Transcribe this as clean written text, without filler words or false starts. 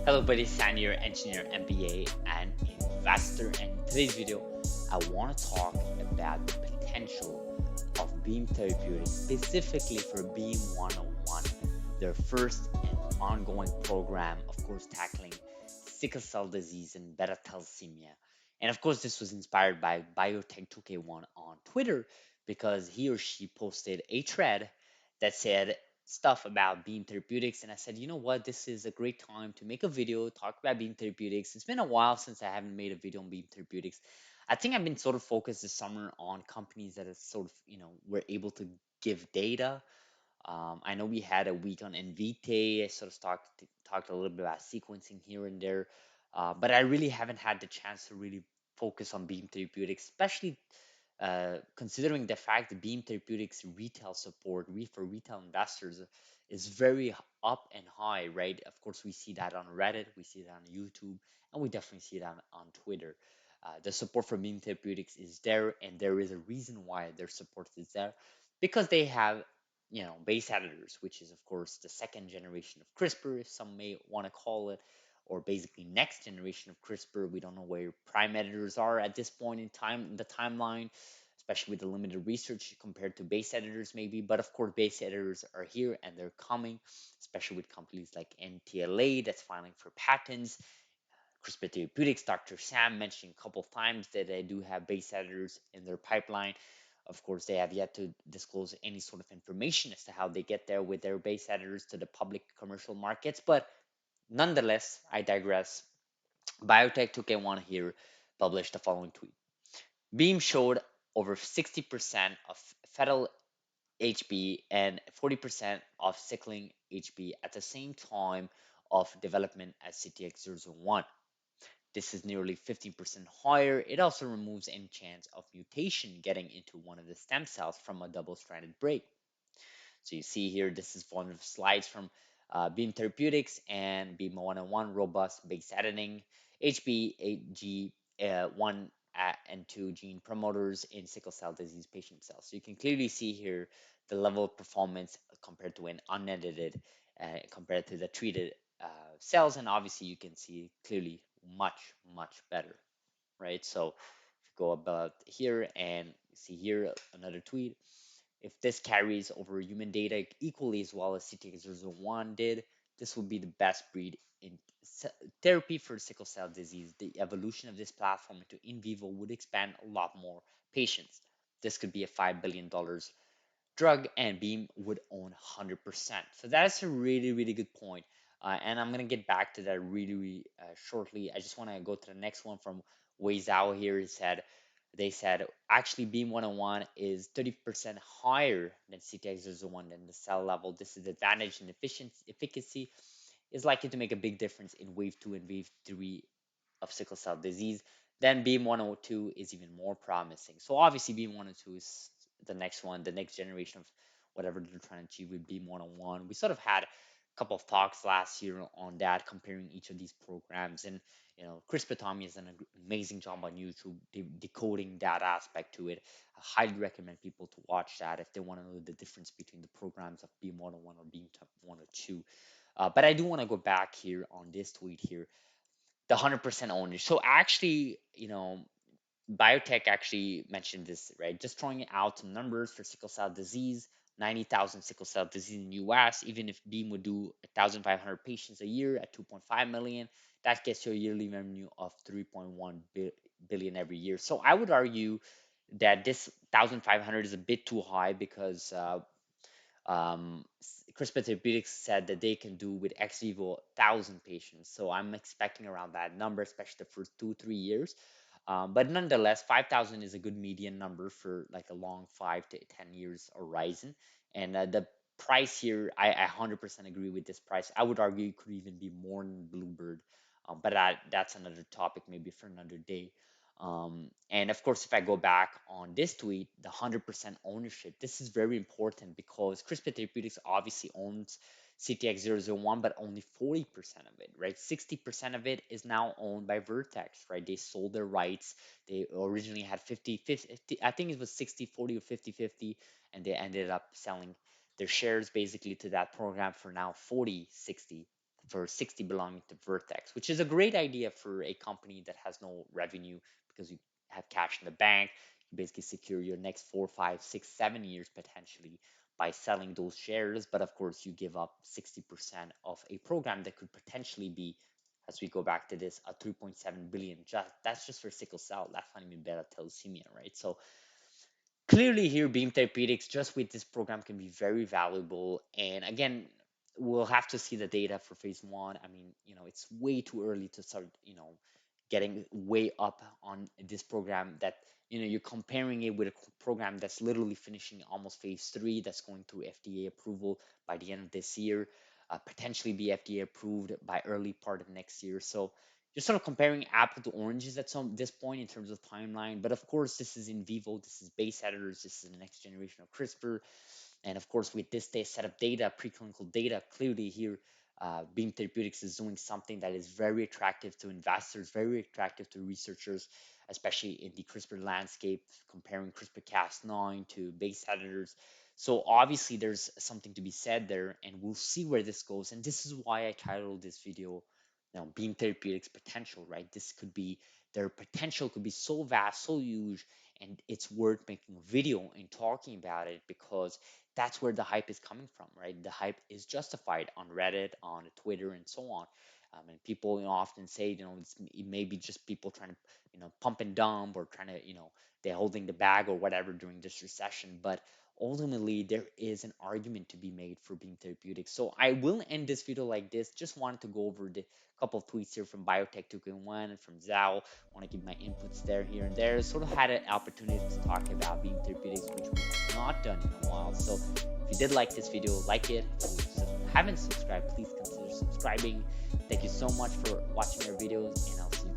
Hello, buddy. San here, engineer, MBA, and investor. And in today's video, I want to talk about the potential of Beam Therapeutics, specifically for Beam 101, their first and ongoing program, of course, tackling sickle cell disease and beta thalassemia. And of course, this was inspired by Biotech 2K1 on Twitter because he or she posted a thread that said stuff about Beam Therapeutics. And I said, you know what, this is a great time to make a video, talk about Beam Therapeutics. It's been a while since I haven't made a video on Beam Therapeutics. I think I've been sort of focused this summer on companies that are sort of, were able to give data. I know we had a week on Invite. I sort of talked a little bit about sequencing here and there, but I really haven't had the chance to really focus on Beam Therapeutics, especially considering the fact that Beam Therapeutics retail support for retail investors is very up and high, right? Of course, we see that on Reddit, we see that on YouTube, and we definitely see that on Twitter. The support for Beam Therapeutics is there, and there is a reason why their support is there because they have, base editors, which is, of course, the second generation of CRISPR, if some may want to call it, or basically next generation of CRISPR. We don't know where prime editors are at this point in time in the timeline, especially with the limited research compared to base editors maybe. But of course, base editors are here and they're coming, especially with companies like NTLA that's filing for patents. CRISPR Therapeutics, Dr. Sam mentioned a couple of times that they do have base editors in their pipeline. Of course, they have yet to disclose any sort of information as to how they get there with their base editors to the public commercial markets. But nonetheless, I digress. Biotech 2K1 here published the following tweet. Beam showed over 60% of fetal HB and 40% of sickling HB at the same time of development as CTX001. This is nearly 15% higher. It also removes any chance of mutation getting into one of the stem cells from a double-stranded break. So you see here, this is one of the slides from Beam Therapeutics and Beam 101 robust base editing, HBG 1 and 2 gene promoters in sickle cell disease patient cells. So you can clearly see here the level of performance compared to an unedited, compared to the treated cells. And obviously you can see clearly much, much better, right? So if you go about here and see here another tweet, if this carries over human data equally as well as CTX001 did, this would be the best breed in therapy for sickle cell disease. The evolution of this platform into in vivo would expand a lot more patients. This could be a $5 billion drug, and Beam would own 100%. So that's a really, really good point. And I'm going to get back to that really, really shortly. I just want to go to the next one from Wei Zhao here. They said actually Beam 101 is 30% higher than CTX001 than the cell level. This is advantage and efficacy is likely to make a big difference in wave 2 and wave 3 of sickle cell disease. Then Beam 102 is even more promising. So obviously Beam 102 is the next one, the next generation of whatever they're trying to achieve with Beam 101. We sort of had a couple of talks last year on that, comparing each of these programs. And CRISPR Tommy has done an amazing job on YouTube decoding that aspect to it. I highly recommend people to watch that if they want to know the difference between the programs of Beam 101 or Beam 102. But I do want to go back here on this tweet here, the 100% owners. So actually, biotech actually mentioned this, right? Just throwing out some numbers for sickle cell disease, 90,000 sickle cell disease in the US. Even if Beam would do 1,500 patients a year at 2.5 million, that gets you a yearly revenue of 3.1 billion every year. So I would argue that this 1,500 is a bit too high because CRISPR Therapeutics said that they can do with ex vivo 1,000 patients. So I'm expecting around that number, especially the first 2 3 years. But nonetheless, 5,000 is a good median number for like a long 5 to 10 years horizon. And the price here, I 100% agree with this price. I would argue it could even be more than Bluebird, but that's another topic maybe for another day. And of course, if I go back on this tweet, the 100% ownership, this is very important because CRISPR Therapeutics obviously owns CTX001, but only 40% of it, right? 60% of it is now owned by Vertex, right? They sold their rights. They originally had 50, I think it was 60-40 or 50-50, and they ended up selling their shares basically to that program for now 40-60. for 60 belonging to Vertex, which is a great idea for a company that has no revenue because you have cash in the bank. You basically secure your next 4, 5, 6, 7 years potentially by selling those shares. But of course, you give up 60% of a program that could potentially be, as we go back to this, a 3.7 billion. That's just for sickle cell. That's not even beta thalassemia, right? So clearly here Beam Therapeutics just with this program can be very valuable. And again, we'll have to see the data for phase 1. I mean, it's way too early to start, getting way up on this program that, you're comparing it with a program that's literally finishing almost phase 3, that's going through FDA approval by the end of this year, potentially be FDA approved by early part of next year. So you're sort of comparing apple to oranges at this point in terms of timeline. But of course, this is in vivo, this is base editors, this is the next generation of CRISPR. And of course, with this set of data, preclinical data, clearly here, Beam Therapeutics is doing something that is very attractive to investors, very attractive to researchers, especially in the CRISPR landscape, comparing CRISPR-Cas9 to base editors. So obviously, there's something to be said there, and we'll see where this goes. And this is why I titled this video, Beam Therapeutics potential, right? Their potential could be so vast, so huge, and it's worth making a video and talking about it because that's where the hype is coming from, right? The hype is justified on Reddit, on Twitter, and so on. And people, often say, it may be just people trying to, pump and dump, or trying to, they're holding the bag or whatever during this recession. But ultimately, there is an argument to be made for Beam Therapeutics. So I will end this video like this. Just wanted to go over the couple of tweets here from Biotech 2K1 and from Zhao. Want to give my inputs there, here and there. Sort of had an opportunity to talk about Beam Therapeutics, which we have not done in a while. So if you did like this video, like it. If you haven't subscribed, please consider subscribing. Thank you so much for watching our videos, and I'll see you